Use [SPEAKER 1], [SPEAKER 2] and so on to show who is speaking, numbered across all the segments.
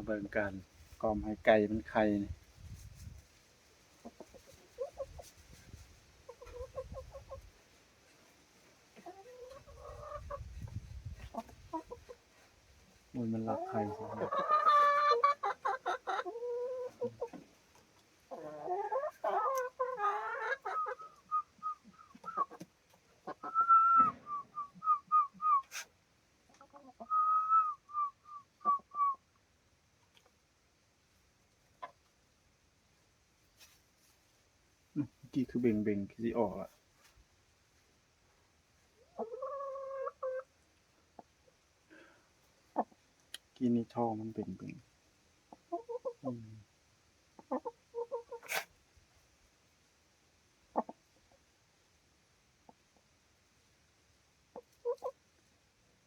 [SPEAKER 1] เบิ่งกันกล่อมให้ไก่มันไข่นี่มันรักไข่ใช่ไหมเมื่อกี้คือเบ่งคือสิออกอ่ะกินนี่ท้องมันเบ่ง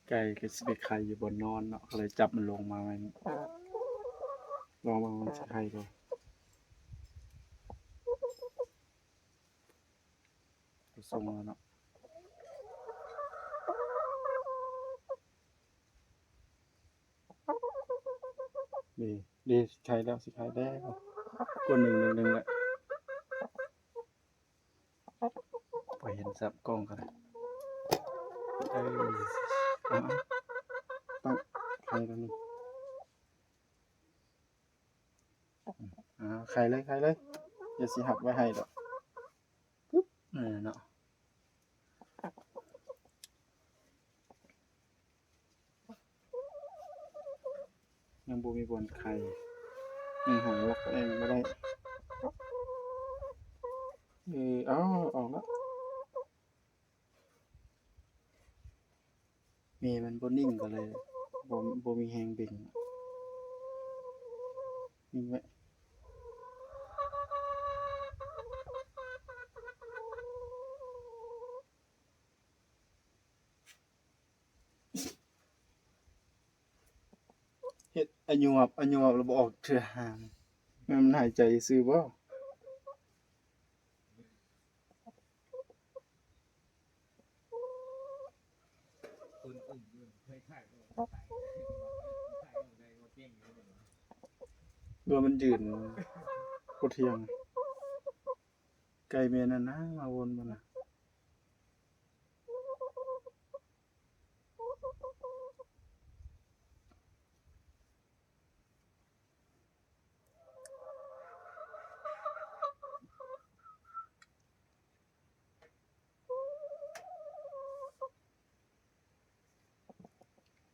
[SPEAKER 1] ไก่ก็สิไปไข่อยู่บนนอนเนาะก็เลยจับมันลงมามันลองมามันสิไข่บ่ส่งแล้วเนาะดีสิไข่แล้วสิไข่แล้วกด111แหละบ่เห็นซับกล้องก็ได้เอาตั้งไข่แล้วนี่ไข่เลยเดี๋ยวสิหักไว้ให้ดอกปึ๊บเนาะยังบ่มีบอนไข่ยังหาล็อกเองบ่ได้อ้าวออกแล้วแม่มันบ่นิ่งก็เลยบ่มีแรงเบ่งนิ่งไว้เฮ็ดอะยวบแล้วบ่ออกเทื่อหางมันหายใจซื่อบ่หรือว่ามันยืนบ่เที่ยงไก่แม่นั่นนะมาวนมันน่ะ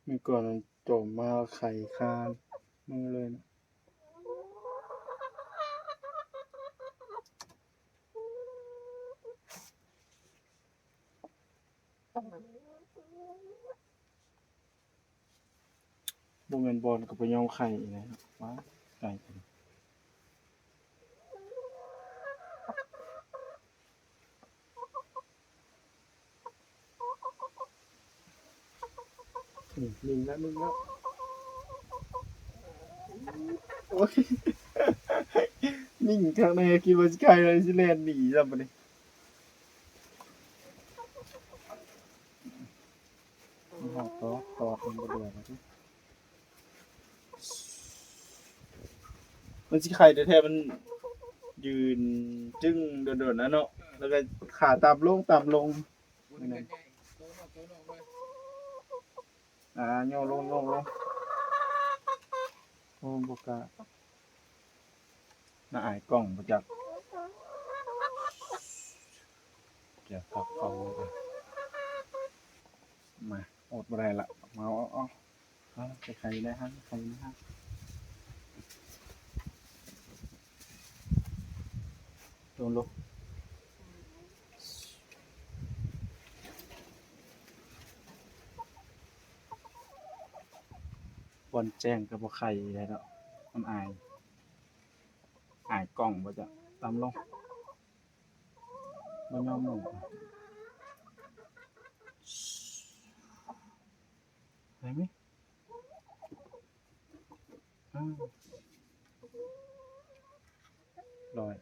[SPEAKER 1] มื้อก่อนมันโจมมาเอาไข่คามือเลยนะบ่แม่นบอนก็ไปยอมไข่อีกแล้วว้าไก่ตัวนี้นิ่งแล้วโอ๊ยนิ่งคักแน่คิดว่าสิไข่แล้วสิแล่นหนีซ้ำบัดนี้มันออกตอดมันบ่เดือดแล้วติมันสิไข่แท้ๆมันยืนจึ้งโดดๆนะเนาะแล้วก็ขาตามลงนั่นน่ะย่อลงโอ้บ่กล้าน่าอายกล้องบ่จักเกี่ยวกับเขาเลยมาอดบ่ได้ละมาเอาไปไข่ได้ฮั่นไข่นะฮะลงบอนแจ้งก็บ่ไข่ได้ดอกมันอายกล้องบ่จักตามลงบ่ยอมลงได้ไหมลอย